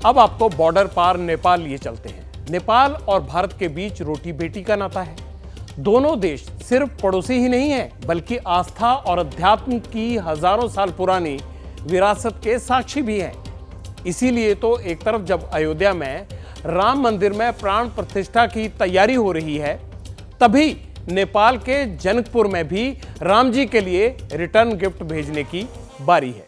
अब आपको बॉर्डर पार नेपाल लिए चलते हैं। नेपाल और भारत के बीच रोटी बेटी का नाता है। दोनों देश सिर्फ पड़ोसी ही नहीं है, बल्कि आस्था और अध्यात्म की हजारों साल पुरानी विरासत के साक्षी भी हैं। इसीलिए तो एक तरफ जब अयोध्या में राम मंदिर में प्राण प्रतिष्ठा की तैयारी हो रही है, तभी नेपाल के जनकपुर में भी राम जी के लिए रिटर्न गिफ्ट भेजने की बारी है।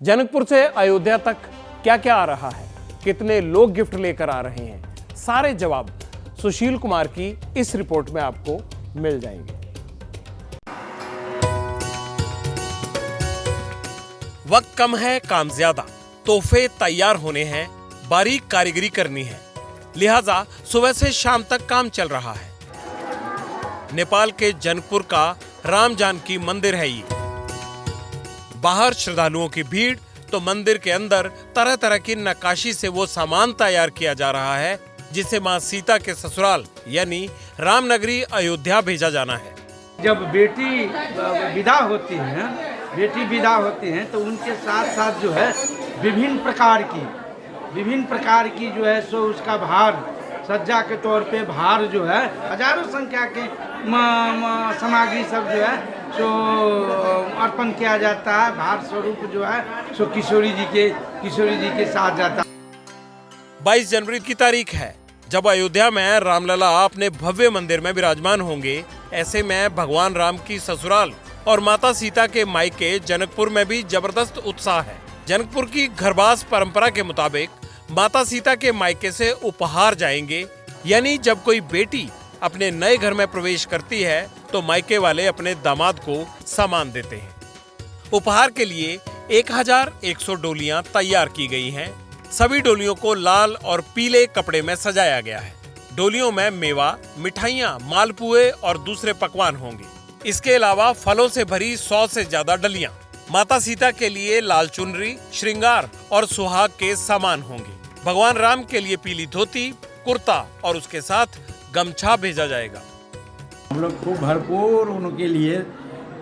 जनकपुर से अयोध्या तक क्या क्या आ रहा है, कितने लोग गिफ्ट लेकर आ रहे हैं, सारे जवाब सुशील कुमार की इस रिपोर्ट में आपको मिल जाएंगे। वक्त कम है, काम ज्यादा, तोहफे तैयार होने हैं, बारीक कारीगरी करनी है, लिहाजा सुबह से शाम तक काम चल रहा है। नेपाल के जनकपुर का राम जानकी मंदिर है ये। बाहर श्रद्धालुओं की भीड़ तो मंदिर के अंदर तरह तरह की नक्काशी से वो सामान तैयार किया जा रहा है जिसे मां सीता के ससुराल यानी रामनगरी अयोध्या भेजा जाना है। जब बेटी विदा होती है तो उनके साथ साथ जो है विभिन्न प्रकार की जो है सो उसका भार, सज्जा के तौर पे भार जो है हजारों संख्या के सामग्री सब जो है सो अर्पण किया जाता है। भार स्वरूप जो है सो किशोरी जी के साथ जाता है। 22 जनवरी की तारीख है जब अयोध्या में रामलला अपने भव्य मंदिर में विराजमान होंगे। ऐसे में भगवान राम की ससुराल और माता सीता के मायके जनकपुर में भी जबरदस्त उत्साह है। जनकपुर की घरबास परंपरा के मुताबिक माता सीता के मायके से उपहार जाएंगे, यानी जब कोई बेटी अपने नए घर में प्रवेश करती है तो मायके वाले अपने दामाद को सामान देते हैं। उपहार के लिए 1100 डोलियां तैयार की गई हैं। सभी डोलियों को लाल और पीले कपड़े में सजाया गया है। डोलियों में मेवा, मिठाइयाँ, मालपुए और दूसरे पकवान होंगे। इसके अलावा फलों से भरी 100 से ज्यादा डलियां। माता सीता के लिए लाल चुनरी, श्रृंगार और सुहाग के सामान होंगे। भगवान राम के लिए पीली धोती, कुर्ता और उसके साथ गमछा भेजा जाएगा। हम लोग खूब भरपूर उनके लिए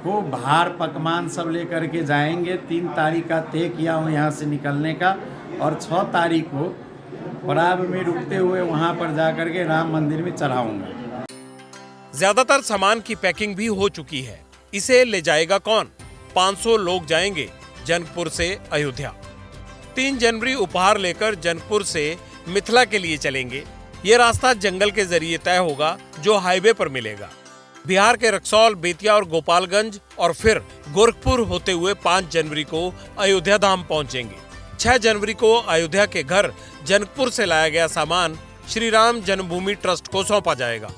खूब भार पकवान सब लेकर के जाएंगे। 3 तारीख का तय किया हूँ यहाँ से निकलने का और 6 तारीख को पड़ाव में रुकते हुए वहाँ पर जाकर के राम मंदिर में चढ़ाऊंगा। ज्यादातर सामान की पैकिंग भी हो चुकी है। इसे ले जाएगा कौन? 500 लोग जाएंगे जनकपुर से अयोध्या। 3 जनवरी उपहार लेकर जनकपुर से मिथिला के लिए चलेंगे। ये रास्ता जंगल के जरिए तय होगा जो हाईवे पर मिलेगा। बिहार के रक्सौल, बेतिया और गोपालगंज और फिर गोरखपुर होते हुए 5 जनवरी को अयोध्या धाम पहुंचेंगे। 6 जनवरी को अयोध्या के घर जनकपुर से लाया गया सामान श्री राम जन्मभूमि ट्रस्ट को सौंपा जाएगा।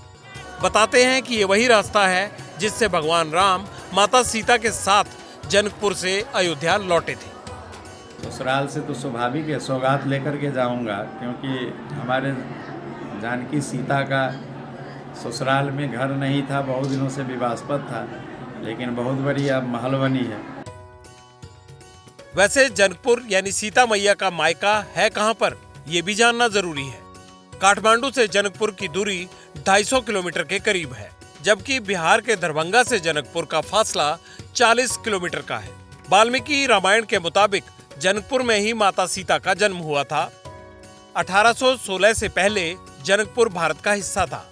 बताते हैं कि ये वही रास्ता है जिससे भगवान राम माता सीता के साथ जनकपुर से अयोध्या लौटे थे। ससुराल से तो स्वाभाविक है, सौगात लेकर के जाऊंगा, क्योंकि हमारे जानकी सीता का ससुराल में घर नहीं था, बहुत दिनों से विवादास्पद था, लेकिन बहुत बड़ी अब महल बनी है। वैसे जनकपुर यानी सीता मैया का मायका है कहां पर, ये भी जानना जरूरी है। काठमांडू से जनकपुर की दूरी 250 किलोमीटर के करीब है, जबकि बिहार के दरभंगा से जनकपुर का फासला 40 किलोमीटर का है। वाल्मीकि रामायण के मुताबिक जनकपुर में ही माता सीता का जन्म हुआ था। 1816 से पहले जनकपुर भारत का हिस्सा था,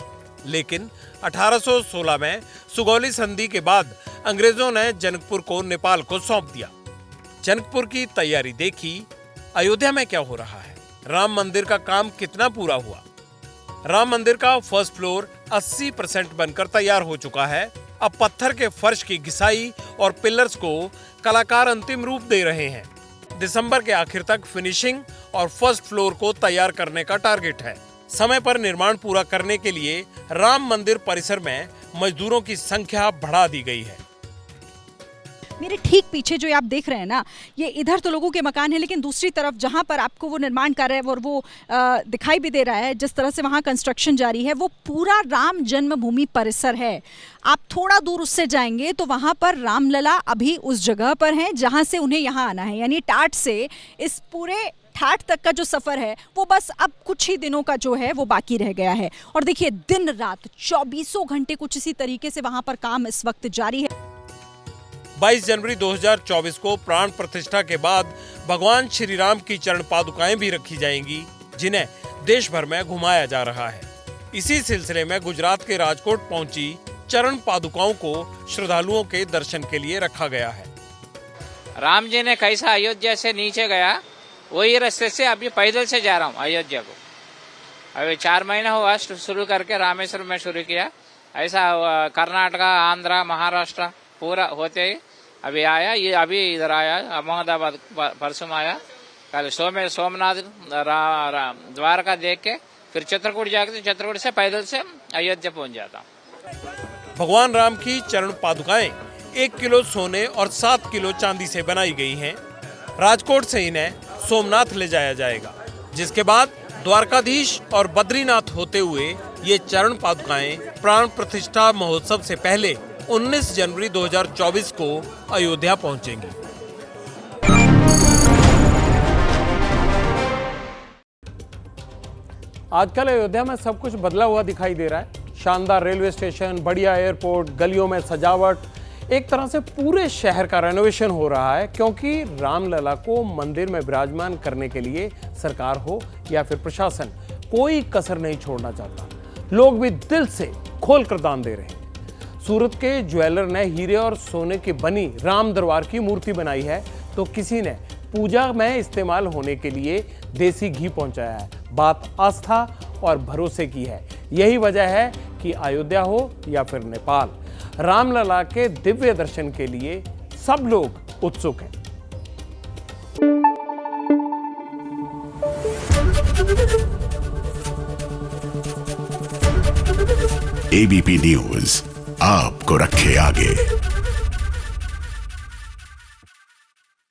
लेकिन 1816 में सुगौली संधि के बाद अंग्रेजों ने जनकपुर को नेपाल को सौंप दिया। जनकपुर की तैयारी देखी। अयोध्या में क्या हो रहा है, राम मंदिर का काम कितना पूरा हुआ। राम मंदिर का फर्स्ट फ्लोर 80% बनकर तैयार हो चुका है। अब पत्थर के फर्श की घिसाई और पिलर्स को कलाकार अंतिम रूप दे रहे हैं। दिसंबर के आखिर तक फिनिशिंग और फर्स्ट फ्लोर को तैयार करने का टारगेट है। समय पर निर्माण पूरा करने के लिए राम मंदिर परिसर में मजदूरों की संख्या बढ़ा दी गई है। मेरे ठीक पीछे जो आप देख रहे हैं ना, ये इधर तो लोगों के मकान है, लेकिन दूसरी तरफ जहाँ पर आपको वो निर्माण कर रहे हैं और वो दिखाई भी दे रहा है जिस तरह से वहाँ कंस्ट्रक्शन जारी है, वो पूरा राम जन्मभूमि परिसर है। आप थोड़ा दूर उससे जाएंगे तो वहाँ पर रामलला अभी उस जगह पर हैं जहाँ से उन्हें यहाँ आना है, यानी टाट से इस पूरे ठाठ तक का जो सफर है वो बस अब कुछ ही दिनों का जो है वो बाकी रह गया है। और देखिए दिन रात 24 घंटे कुछ इसी तरीके से वहाँ पर काम इस वक्त जारी है। 22 जनवरी 2024 को प्राण प्रतिष्ठा के बाद भगवान श्री राम की चरण पादुकाएं भी रखी जाएंगी, जिन्हें देश भर में घुमाया जा रहा है। इसी सिलसिले में गुजरात के राजकोट पहुंची चरण पादुकाओं को श्रद्धालुओं के दर्शन के लिए रखा गया है। राम जी ने कैसा अयोध्या से नीचे गया, वही रास्ते से अभी पैदल से जा रहा हूँ अयोध्या को। अभी 4 महीना हुआ शुरू करके रामेश्वर में शुरू किया। ऐसा कर्नाटका, आंध्रा, महाराष्ट्र पूरा होते ही अभी आया। ये अभी इधर आया, अहमदाबाद परसों आया। कल सोमनाथ द्वारका देख के फिर चित्रकूट जाके चित्रकूट से पैदल से अयोध्या पहुंच जाता हूँ। भगवान राम की चरण पादुकाएं 1 किलो सोने और 7 किलो चांदी से बनाई गई हैं। राजकोट से इन्हें सोमनाथ ले जाया जाएगा, जिसके बाद द्वारकाधीश और बद्रीनाथ होते हुए ये चरण पादुकाएं प्राण प्रतिष्ठा महोत्सव से पहले 19 जनवरी 2024 को अयोध्या पहुंचेंगी। आजकल अयोध्या में सब कुछ बदला हुआ दिखाई दे रहा है। शानदार रेलवे स्टेशन, बढ़िया एयरपोर्ट, गलियों में सजावट, एक तरह से पूरे शहर का रेनोवेशन हो रहा है, क्योंकि रामलला को मंदिर में विराजमान करने के लिए सरकार हो या फिर प्रशासन कोई कसर नहीं छोड़ना चाहता। लोग भी दिल से खोलकर दान दे रहे हैं। सूरत के ज्वेलर ने हीरे और सोने की बनी राम दरबार की मूर्ति बनाई है, तो किसी ने पूजा में इस्तेमाल होने के लिए देसी घी पहुंचाया है। बात आस्था और भरोसे की है। यही वजह है कि अयोध्या हो या फिर नेपाल, रामलला के दिव्य दर्शन के लिए सब लोग उत्सुक हैं। एबीपी न्यूज आपको रखे आगे।